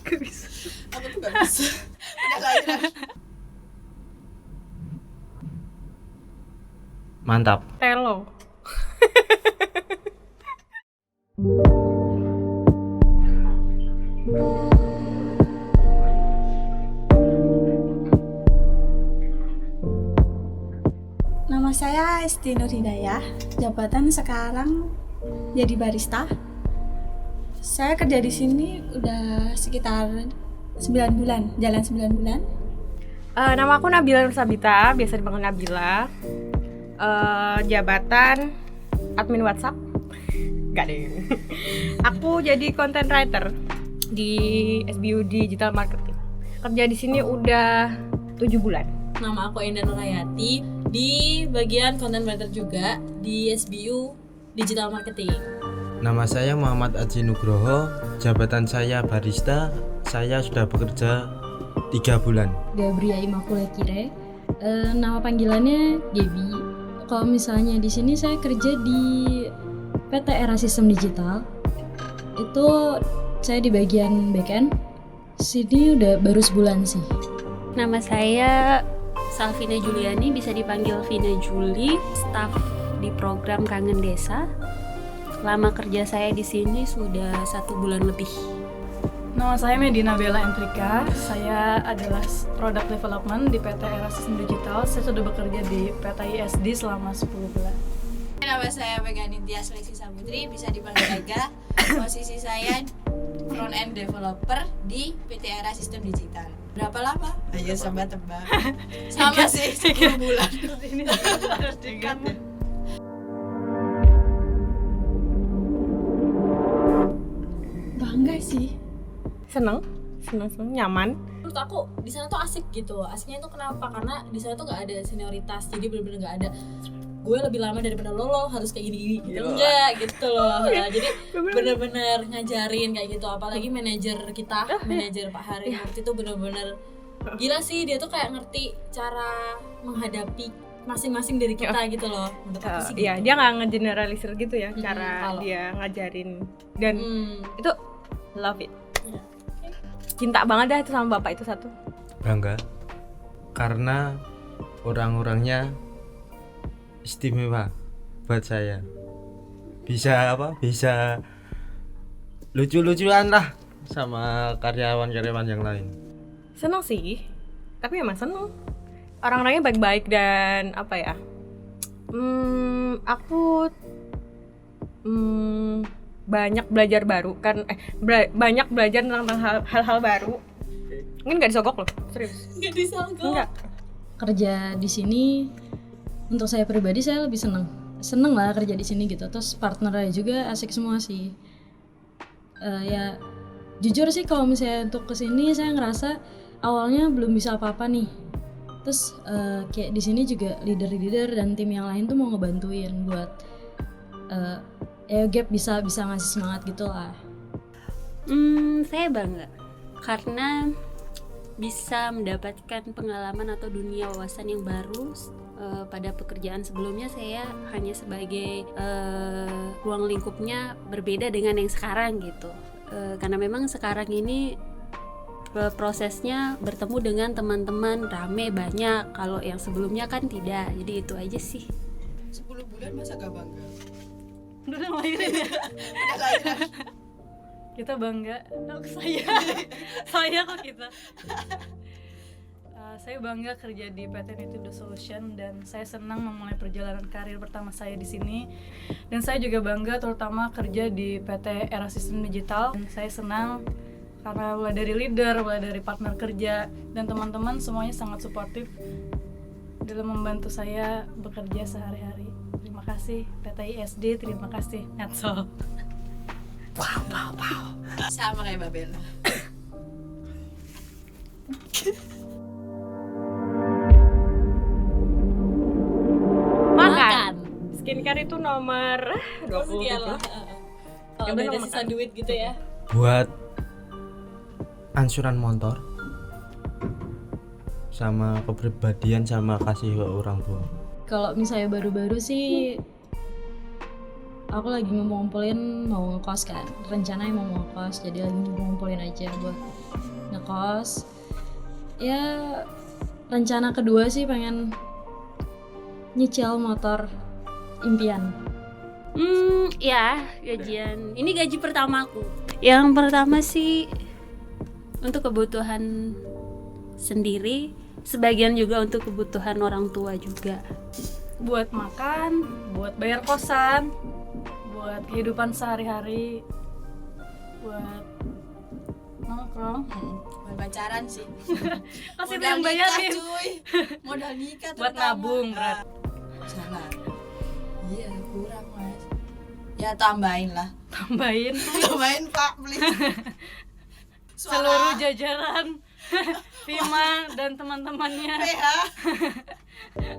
Gak bisa. Aku tuh gak bisa. Udah lahiran. Mantap. Telo. Nama saya Esti Nur Hidayah, jabatan sekarang jadi barista. Saya kerja di sini udah sekitar 9 bulan, jalan 9 bulan. Nama aku Nabila Nur Sabita, biasa dipanggil Nabila. Jabatan admin WhatsApp. Gak deh. Aku jadi content writer di SBU Digital Marketing. Kerja di sini udah 7 bulan. Nama aku Endah Nurhayati, di bagian content writer juga di SBU Digital Marketing. Nama saya Muhammad Aji Nugroho, jabatan saya barista. Saya sudah bekerja 3 bulan. Gabria Immaculate Kire, nama panggilannya Gaby. Kalau misalnya di sini saya kerja di PT Era Sistem Digital. Itu saya di bagian backend. Sini udah baru sebulan sih. Nama saya Salvina Juliani, bisa dipanggil Vina Juli, staf di program Kangen Desa. Lama kerja saya di sini sudah 1 bulan lebih. Nama saya Medina Bella Entrika, saya adalah Product Development di PT Era Sistem Digital. Saya sudah bekerja di PT ISD selama 10 bulan. Nama saya Meghan Intias Lexi Samudri, bisa dipanggil Ega. Posisi saya front end developer di PT Era Sistem Digital. Berapa lama? Ayo coba tebak. Sama sih, 10 bulan. Ini harus dikat ya. Bangga sih. Seneng, nyaman. Menurut aku di sana tuh asik gitu. Asiknya itu kenapa? Karena di sana tuh nggak ada senioritas, jadi benar-benar nggak ada gue lebih lama daripada lo harus kayak gini gitu. Enggak gitu loh. Nah, jadi benar-benar ngajarin kayak gitu. Apalagi manajer kita, manajer Pak Hari waktu itu benar-benar gila sih, dia tuh kayak ngerti cara menghadapi masing-masing dari kita gitu loh. Menurut aku sih gitu. Iya, dia nggak ngegeneralisir gitu ya cara kalau- dia ngajarin, dan itu love it. Iya. Cinta banget dah itu sama bapak itu satu. Bangga karena orang-orangnya istimewa buat saya. Bisa bisa lucu-lucuan lah sama karyawan-karyawan yang lain. Seneng sih, tapi emang seneng. Orang-orangnya baik-baik dan apa ya? Aku banyak belajar baru kan, banyak belajar tentang hal-hal baru. Mungkin nggak disogok loh, serius. Nggak disangka. Enggak. Kerja di sini untuk saya pribadi saya lebih seneng lah kerja di sini gitu. Terus partnernya juga asik semua sih. Ya jujur sih kalau misalnya untuk kesini saya ngerasa awalnya belum bisa apa-apa nih. Terus kayak di sini juga leader dan tim yang lain tuh mau ngebantuin buat Gap bisa ngasih semangat gitu lah. Saya bangga karena bisa mendapatkan pengalaman atau dunia wawasan yang baru. Pada pekerjaan sebelumnya saya hanya sebagai ruang lingkupnya berbeda dengan yang sekarang gitu. Karena memang sekarang ini prosesnya bertemu dengan teman-teman rame banyak, kalau yang sebelumnya kan tidak. Jadi itu aja sih. 10 bulan masa gak bangga? Udah lahirin ya. Udah lahiran. Kita bangga. Saya kok kita. Saya bangga kerja di PT Niti The Solution dan saya senang memulai perjalanan karir pertama saya di sini. Dan saya juga bangga terutama kerja di PT Era Sistem Digital. Dan saya senang karena mulai dari leader, mulai dari partner kerja dan teman-teman semuanya sangat suportif dalam membantu saya bekerja sehari-hari. Terima kasih PT ISD, terima kasih Netsol. Wow. Sama kayak Mbak Bella. Makan. Skincare itu nomor 27. Sekian lah. Kalau Yang udah ada bener sisa makan. duit gitu ya. Buat ansuran motor sama kepribadian sama kasih ke orang tua. Kalau misalnya baru-baru sih aku lagi ngumpulin mau ngekos kan, rencananya mau ngekos, jadi lagi ngumpulin aja buat ngekos. Ya rencana kedua sih pengen nyicil motor impian. Ya gajian. Ini gaji pertamaku. Yang pertama sih untuk kebutuhan sendiri, sebagian juga untuk kebutuhan orang tua juga. Buat makan, buat bayar kosan, buat kehidupan sehari-hari, buat nongkrong. Buat pacaran sih. Kasih Modal yang bayarin. nikah, cuy. Modal nikah Buat terutama. nabung, berat. Salah. Iya, kurang Mas. Ya tambahin lah. Tambahin Tambahin Pak, please. seluruh jajaran Vima dan teman-temannya. PH.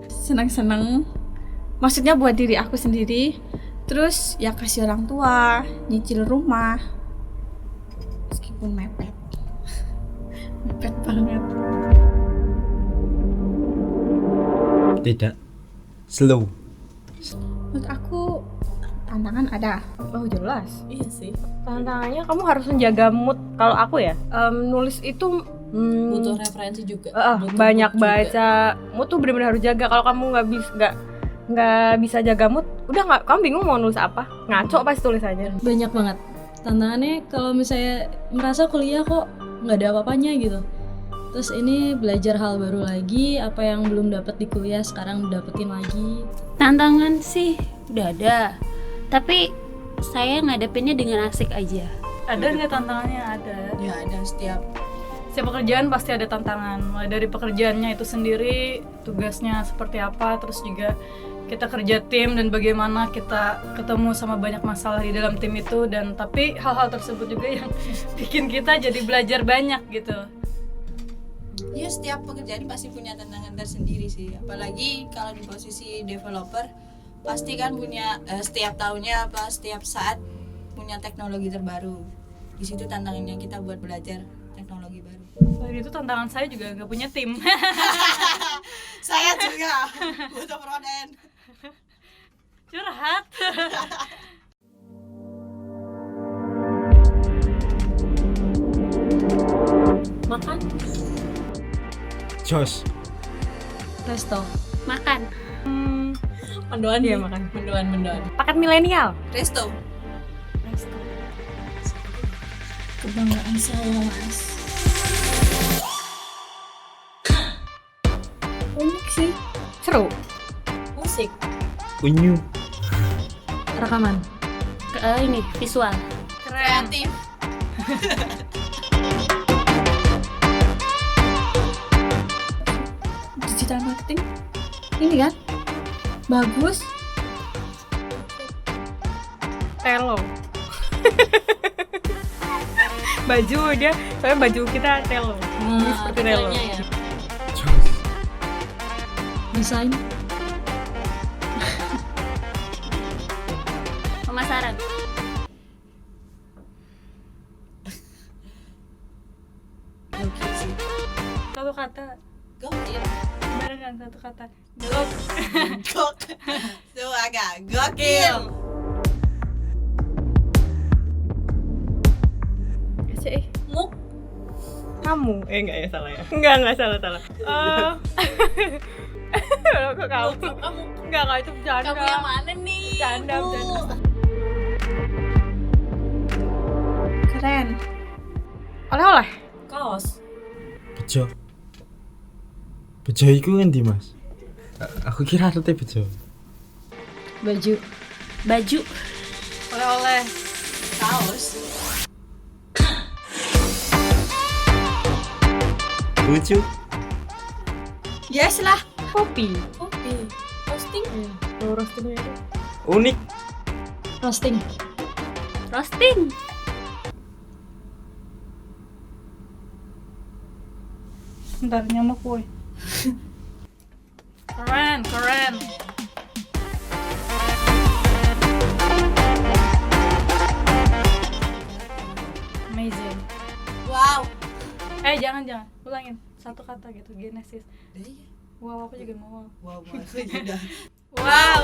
Senang-senang. Maksudnya buat diri aku sendiri. Terus ya kasih orang tua, nyicil rumah. Meskipun mepet. Mepet banget. Tidak. Slow. Menurut aku tantangan ada. Oh jelas. Iya sih, Tantangannya kamu harus menjaga mood. Kalau aku ya, nulis itu butuh referensi juga. Butuh banyak mood juga. baca. Mood tuh benar-benar harus jaga. Kalau kamu nggak bisa jaga mood, udah nggak, kamu bingung mau nulis apa, ngaco pasti tulisannya. Banyak banget tantangannya kalau misalnya merasa kuliah kok nggak ada apa-apanya gitu. Terus ini belajar hal baru lagi, apa yang belum dapat di kuliah sekarang dapetin lagi. Tantangan sih udah ada, tapi saya ngadepinnya dengan asik aja. Ada nggak tantangannya? Ada. Ya ada setiap Pekerjaan pasti ada tantangan. Mulai dari pekerjaannya itu sendiri, tugasnya seperti apa, terus juga kita kerja tim dan bagaimana kita ketemu sama banyak masalah di dalam tim itu, dan tapi hal-hal tersebut juga yang bikin kita jadi belajar banyak gitu. ya setiap pekerjaan pasti punya tantangan tersendiri sih. Apalagi kalau di posisi developer pasti kan punya setiap tahunnya apa setiap saat punya teknologi terbaru. Di situ tantangannya kita buat belajar teknologi baru. Selain itu tantangan saya juga nggak punya tim. Saya juga butuh frontend. Curhat. Makan, Jos. Resto. Makan. mendoan Iya, nih. makan. Mendoan. Paket milenial. Resto. Kebanggaan saya Mas. Unik sih. Seru. Musik, Unyu. Rekaman. Ini visual. Keren. Kreatif. Digital marketing ini kan bagus. Telo. Baju dia, soalnya baju kita telo. Seperti telo. desainnya ya. Jos. Desain. Pemasaran. Gokil sih. Satu kata. Gokil. Barengan satu kata. Gok. Gok. Tuh agak gokil. Cek, Muk, kamu. Enggak ya, salah ya. Enggak salah. Kok kamu? kamu Enggak itu bercanda. kamu yang mana nih? Bercanda. Keren. Oleh-oleh. Kaos, Bejo. Bejo iku ngendi, Mas? Aku kira arti bejo. Baju. Baju. Oleh-oleh. Kaos. Lucu. Yes lah. Kopi. kopi, posting, Roastingnya itu. Unik. Roasting. Roasting. Bentar, nyamuk woi. Keren. Amazing. Wow. Jangan. Ulangin. Satu kata gitu, Genesis. Wow, aku juga mau wow. Wow, Mas. Udah. Wow.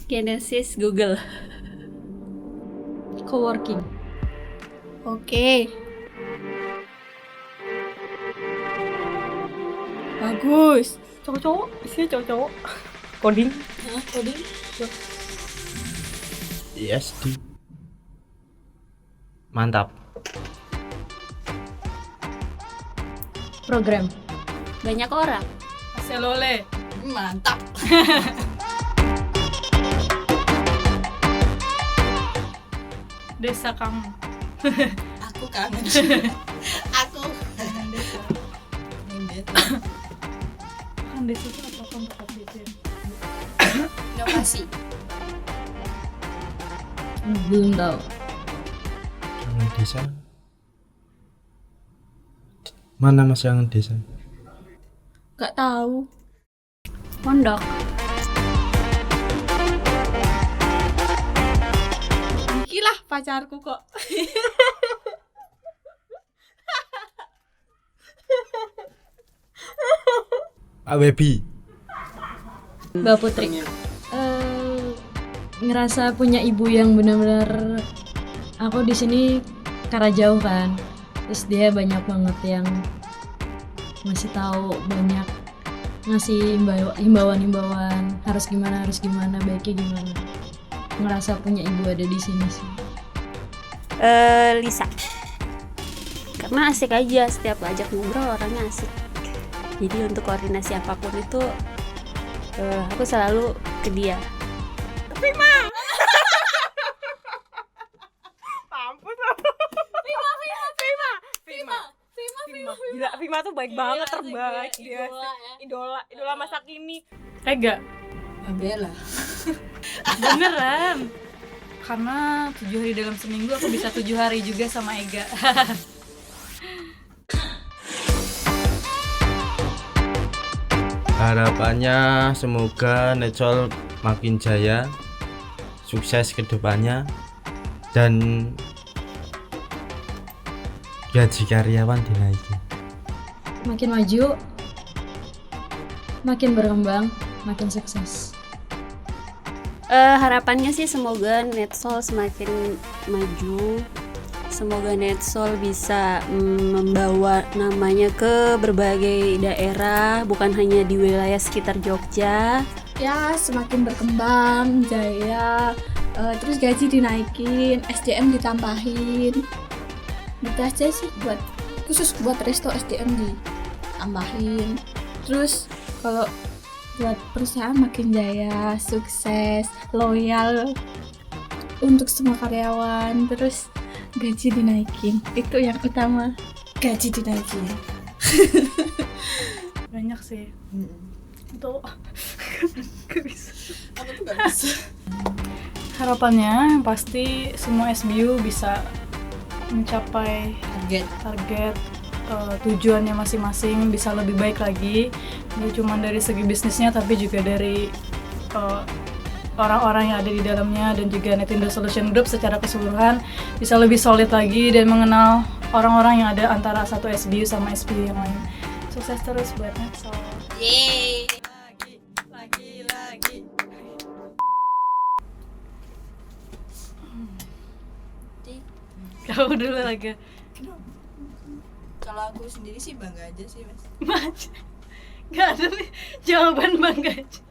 Genesis Google. Coworking. Oke. Bagus. Cowok-cowok, isinya cowok-cowok. Coding. Hah, coding? ISD. Mantap. Program. Banyak orang. Aselole. Mantap. Desa kamu. Aku kangen. Aku kangen desa. Kan desa itu apa tempat itu ya? Inovasi. Belum tahu. Jangan desa. Mana mas yang desa? Gak tahu. Pondok. Iki lah pacarku kok. AWB. Mbak Putri. Ngerasa punya ibu yang benar-benar, aku di sini karena jauh kan, terus dia banyak banget yang ngasih tahu, banyak ngasih himbauan harus gimana, baiknya gimana. Ngerasa punya ibu ada di sini sih. Lisa. Karena asik aja, setiap ajak ngobrol orangnya asik. Jadi untuk koordinasi apapun itu aku selalu ke dia. Gila, Vima tuh baik banget, terbaik sih, dia. idola ya. Idola masa kini. Ega. Bella. Beneran. Karena 7 hari dalam seminggu aku bisa 7 hari juga sama Ega. Harapannya semoga Netcol makin jaya, sukses ke depannya, dan gaji karyawan dinaiki. Makin maju, makin berkembang, makin sukses. Harapannya sih semoga Netsol semakin maju. Semoga Netsol bisa membawa namanya ke berbagai daerah, bukan hanya di wilayah sekitar Jogja. Ya, semakin berkembang, jaya. Terus gaji dinaikin, SDM ditambahin. Gitu aja sih, khusus buat resto SDM ditambahin. Terus kalau buat perusahaan makin jaya, sukses, loyal untuk semua karyawan. Terus gaji dinaikin, itu yang utama, gaji dinaikin. Banyak sih. Itu gak bisa. Aku tuh gak bisa. Harapannya pasti semua SBU bisa mencapai target tujuannya masing-masing, bisa lebih baik lagi, nggak cuma dari segi bisnisnya tapi juga dari orang-orang yang ada di dalamnya, dan juga Netindo Solution Group secara keseluruhan bisa lebih solid lagi dan mengenal orang-orang yang ada antara satu SBU sama SBU yang lain. Sukses terus buat Netsol. Yeay. Lagi. Kau dulu lagi. Kalau aku sendiri sih bangga aja sih, Mas. Gak ada nih jawaban bangga aja.